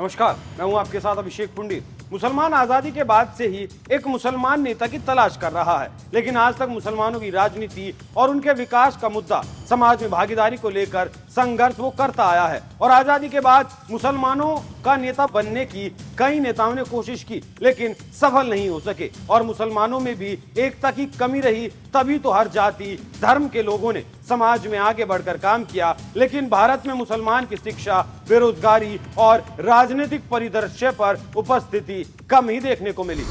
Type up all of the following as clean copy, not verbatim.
नमस्कार, मैं हूं आपके साथ अभिषेक पुंडित। मुसलमान आजादी के बाद से ही एक मुसलमान नेता की तलाश कर रहा है, लेकिन आज तक मुसलमानों की राजनीति और उनके विकास का मुद्दा, समाज में भागीदारी को लेकर संघर्ष वो करता आया है। और आजादी के बाद मुसलमानों का नेता बनने की कई नेताओं ने कोशिश की, लेकिन सफल नहीं हो सके और मुसलमानों में भी एकता की कमी रही। तभी तो हर जाति धर्म के लोगों ने समाज में आगे बढ़कर काम किया। लेकिन भारत में मुसलमान की शिक्षा, बेरोजगारी और राजनीतिक परिदृश्य पर उपस्थिति कम ही देखने को मिली।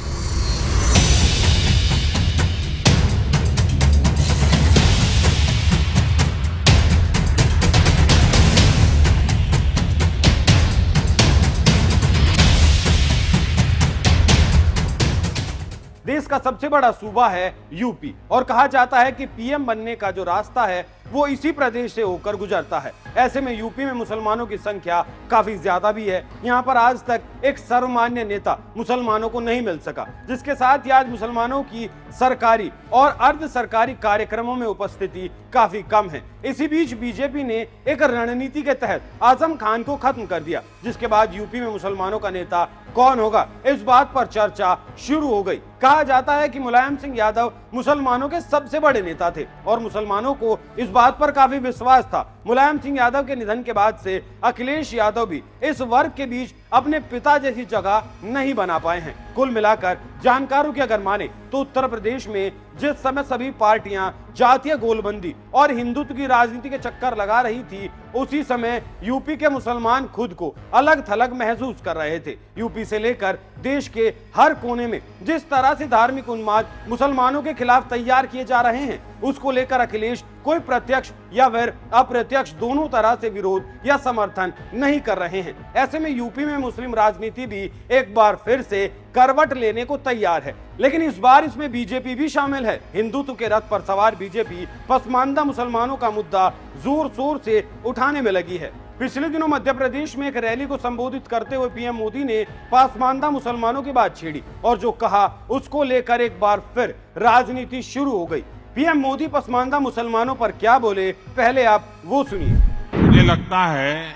देश का सबसे बड़ा सूबा है यूपी और कहा जाता है कि पीएम बनने का जो रास्ता है वो इसी प्रदेश से होकर गुजरता है। ऐसे में यूपी में मुसलमानों की संख्या काफी ज्यादा भी है। यहाँ पर आज तक एक सर्वमान्य नेता मुसलमानों को नहीं मिल सका, जिसके साथ ही आज मुसलमानों की सरकारी और अर्ध सरकारी कार्यक्रमों में उपस्थिति काफी कम है। इसी बीच बीजेपी ने एक रणनीति के तहत आजम खान को खत्म कर दिया, जिसके बाद यूपी में मुसलमानों का नेता कौन होगा, इस बात पर चर्चा शुरू हो गई। कहा जाता है कि मुलायम सिंह यादव मुसलमानों के सबसे बड़े नेता थे और मुसलमानों को इस बात पर काफी विश्वास था। मुलायम सिंह यादव के निधन के बाद से अखिलेश यादव भी इस वर्ग के बीच अपने पिता जैसी जगह नहीं बना पाए हैं। कुल मिलाकर जानकारों की अगर माने तो उत्तर प्रदेश में जिस समय सभी पार्टियां जातीय गोलबंदी और हिंदुत्व की राजनीति के चक्कर लगा रही थी, उसी समय यूपी के मुसलमान खुद को अलग थलग महसूस कर रहे थे। यूपी से लेकर देश के हर कोने में जिस तरह से धार्मिक उन्माद मुसलमानों के खिलाफ तैयार किए जा रहे हैं, उसको लेकर अखिलेश कोई प्रत्यक्ष या फिर अप्रत्यक्ष दोनों तरह से विरोध या समर्थन नहीं कर रहे हैं। ऐसे में यूपी में मुस्लिम राजनीति भी एक बार फिर से करवट लेने को तैयार है, लेकिन इस बार इसमें बीजेपी भी शामिल है। हिंदुत्व के रथ पर सवार बीजेपी पसमानदा मुसलमानों का मुद्दा जोर शोर से उठाने में लगी है। पिछले दिनों मध्य प्रदेश में एक रैली को संबोधित करते हुए पीएम मोदी ने पसमानदा मुसलमानों की बात छेड़ी और जो कहा उसको लेकर एक बार फिर राजनीति शुरू हो गई। पीएम मोदी पसमानदा मुसलमानों पर क्या बोले, पहले आप वो सुनिए। मुझे लगता है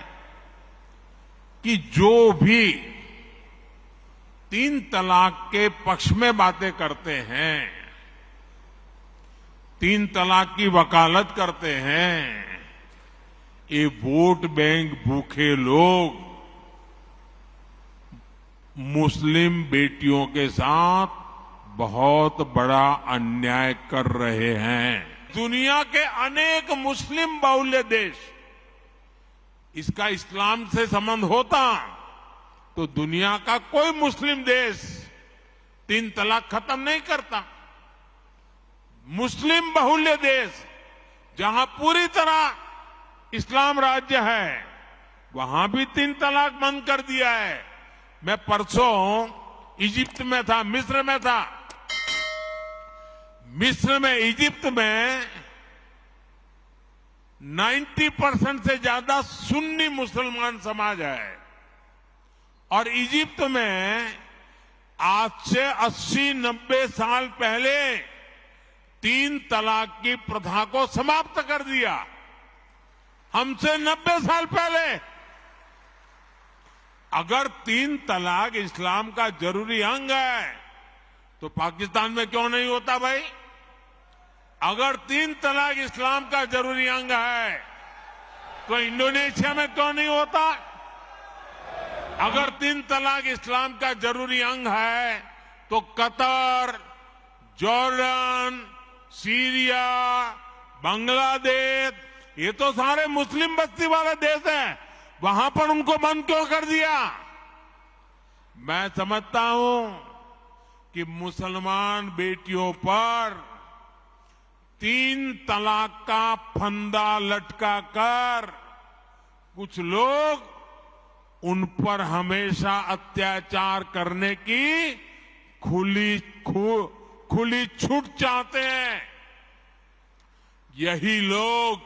कि जो भी 3 तलाक के पक्ष में बातें करते हैं, 3 तलाक की वकालत करते हैं, ये वोट बैंक भूखे लोग मुस्लिम बेटियों के साथ बहुत बड़ा अन्याय कर रहे हैं। दुनिया के अनेक मुस्लिम बहुल्य देश, इसका इस्लाम से संबंध होता तो दुनिया का कोई मुस्लिम देश 3 तलाक खत्म नहीं करता। मुस्लिम बहुल्य देश जहां पूरी तरह इस्लाम राज्य है, वहां भी 3 तलाक बंद कर दिया है। मैं परसों इजिप्ट में था, मिस्र में था। मिस्र में, इजिप्ट में 90% से ज्यादा सुन्नी मुसलमान समाज है और इजिप्ट में आज से 80-90 साल पहले 3 तलाक की प्रथा को समाप्त कर दिया। हमसे 90 साल पहले। अगर 3 तलाक इस्लाम का जरूरी अंग है तो पाकिस्तान में क्यों नहीं होता भाई? अगर 3 तलाक इस्लाम का जरूरी अंग है तो इंडोनेशिया में क्यों नहीं होता? अगर 3 तलाक इस्लाम का जरूरी अंग है तो कतर, जॉर्डन, सीरिया, बांग्लादेश, ये तो सारे मुस्लिम बस्ती वाले देश हैं, वहां पर उनको बंद क्यों कर दिया? मैं समझता हूं कि मुसलमान बेटियों पर 3 तलाक का फंदा लटका कर कुछ लोग उन पर हमेशा अत्याचार करने की खुली छूट चाहते हैं। यही लोग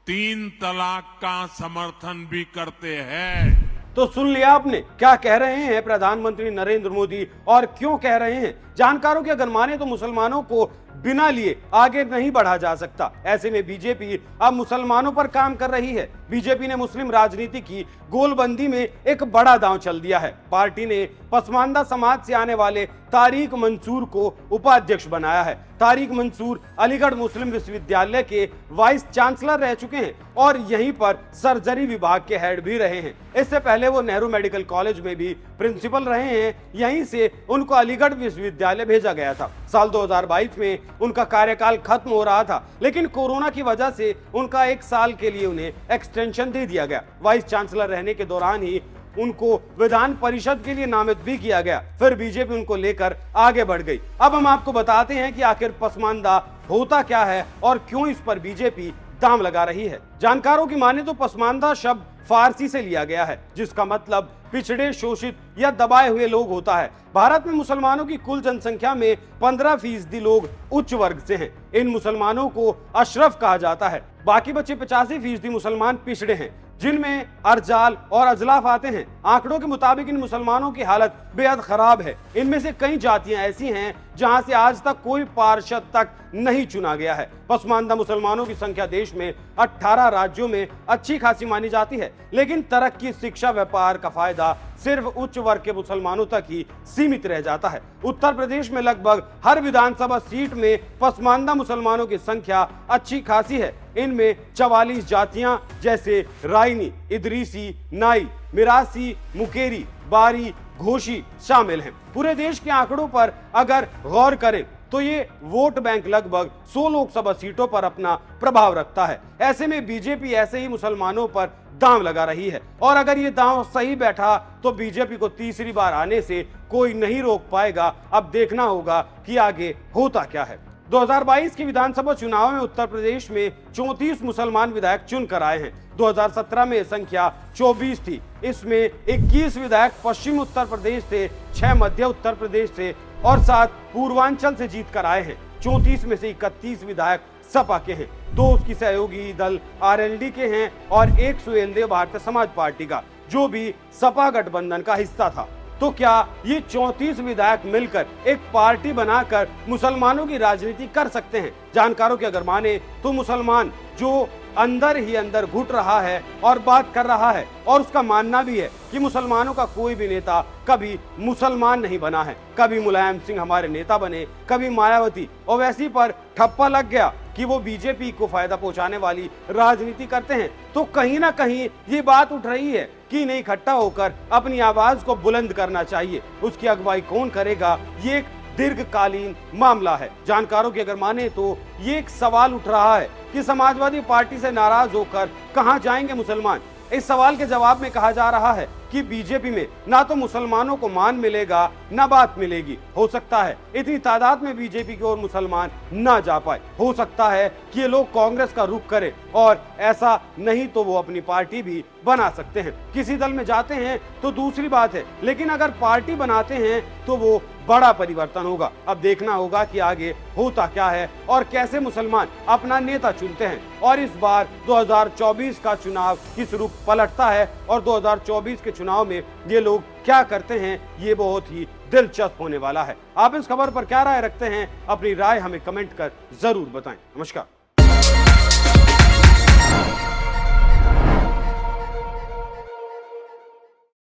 3 तलाक का समर्थन भी करते हैं। तो सुन लिया आपने क्या कह रहे हैं प्रधानमंत्री नरेंद्र मोदी और क्यों कह रहे हैं। जानकारों की अगर माने तो मुसलमानों को बिना लिए आगे नहीं बढ़ा जा सकता। ऐसे में बीजेपी अब मुसलमानों पर काम कर रही है। बीजेपी ने मुस्लिम राजनीति की गोलबंदी में एक बड़ा दांव चल दिया है। पार्टी ने पसमानदा समाज से आने वाले तारिक मंसूर को उपाध्यक्ष बनाया है। तारिक मंसूर अलीगढ़ मुस्लिम विश्वविद्यालय के वाइस चांसलर रह चुके हैं और यहीं पर सर्जरी विभाग के हेड भी रहे हैं। इससे पहले वो नेहरू मेडिकल कॉलेज में भी प्रिंसिपल रहे हैं। यहीं से उनको अलीगढ़ विश्वविद्यालय भेजा गया था। साल 2022 में उनका कार्यकाल खत्म हो रहा था, लेकिन कोरोना की वजह से उनका 1 साल के लिए उन्हें एक्सटेंशन दे दिया गया। वाइस चांसलर रहने के दौरान ही उनको विधान परिषद के लिए नामित भी किया गया। फिर बीजेपी उनको लेकर आगे बढ़ गई। अब हम आपको बताते हैं कि आखिर पसमानदा होता क्या है और क्यों इस पर बीजेपी दांव लगा रही है। जानकारों की माने तो पसमानदा शब्द फारसी से लिया गया है, जिसका मतलब पिछड़े, शोषित या दबाए हुए लोग होता है। भारत में मुसलमानों की कुल जनसंख्या में 15% लोग उच्च वर्ग से हैं। इन मुसलमानों को अशरफ कहा जाता है। बाकी बचे 85% मुसलमान पिछड़े हैं, जिनमें अर्जाल और अजलाफ आते हैं। आंकड़ों के मुताबिक इन मुसलमानों की हालत बेहद खराब है। इनमें से कई जातियां ऐसी हैं जहां से आज तक कोई पार्षद तक नहीं चुना गया है। पसमानदा मुसलमानों की संख्या देश में 18 राज्यों में अच्छी खासी मानी जाती है, लेकिन तरक्की, शिक्षा, व्यापार का फायदा सिर्फ उच्च वर्ग के मुसलमानों तक ही सीमित रह जाता है। उत्तर प्रदेश में लगभग हर विधानसभा सीट में पसमानदा मुसलमानों की संख्या अच्छी खासी है। इनमें 44 जातियां जैसे राइनी, इदरीसी, नाई, मिरासी, मुकेरी, बारी, घोषी शामिल हैं। पूरे देश के आंकड़ों पर अगर गौर करें तो ये वोट बैंक लगभग 100 लोकसभा सीटों पर अपना प्रभाव रखता है। ऐसे में बीजेपी ऐसे ही मुसलमानों पर दांव लगा रही है और अगर ये दांव सही बैठा तो बीजेपी को तीसरी बार आने से कोई नहीं रोक पाएगा। अब देखना होगा कि आगे होता क्या है। 2022 के विधानसभा चुनाव में उत्तर प्रदेश में 34 मुसलमान विधायक चुनकर आए हैं। 2017 में संख्या 24 थी। इसमें 21 विधायक पश्चिम उत्तर प्रदेश से, 6 मध्य उत्तर प्रदेश से और 7 पूर्वांचल से जीत कर आए हैं। 34 में से 31 विधायक सपा के हैं, 2 उसकी सहयोगी दल आरएलडी के हैं और 1 सुहेलदेव भारतीय समाज पार्टी का, जो भी सपा गठबंधन का हिस्सा था। तो क्या ये 34 विधायक मिलकर एक पार्टी बनाकर मुसलमानों की राजनीति कर सकते हैं? जानकारों की अगर माने तो मुसलमान जो अंदर ही अंदर घुट रहा है और बात कर रहा है और उसका मानना भी है कि मुसलमानों का कोई भी नेता कभी मुसलमान नहीं बना है। कभी मुलायम सिंह हमारे नेता बने, कभी मायावती, और वैसी पर ठप्पा लग गया कि वो बीजेपी को फायदा पहुंचाने वाली राजनीति करते हैं। तो कहीं ना कहीं ये बात उठ रही है कि नहीं, इकट्ठा होकर अपनी आवाज को बुलंद करना चाहिए। उसकी अगुवाई कौन करेगा, ये एक दीर्घकालीन मामला है। जानकारों की अगर माने तो ये एक सवाल उठ रहा है कि समाजवादी पार्टी से नाराज होकर कहां जाएंगे मुसलमान। इस सवाल के जवाब में कहा जा रहा है कि बीजेपी में ना तो मुसलमानों को मान मिलेगा ना बात मिलेगी। हो सकता है इतनी तादाद में बीजेपी की ओर मुसलमान ना जा पाए। हो सकता है कि ये लोग कांग्रेस का रुख करें और ऐसा नहीं तो वो अपनी पार्टी भी बना सकते हैं। किसी दल में जाते हैं तो दूसरी बात है, लेकिन अगर पार्टी बनाते हैं तो वो बड़ा परिवर्तन होगा। अब देखना होगा कि आगे होता क्या है और कैसे मुसलमान अपना नेता चुनते हैं और इस बार 2024 का चुनाव किस रुख पलटता है और 2024 के चुनाव में ये लोग क्या करते हैं, ये बहुत ही दिलचस्प होने वाला है। आप इस खबर पर क्या राय रखते हैं? अपनी राय हमें कमेंट कर जरूर बताएं। नमस्कार।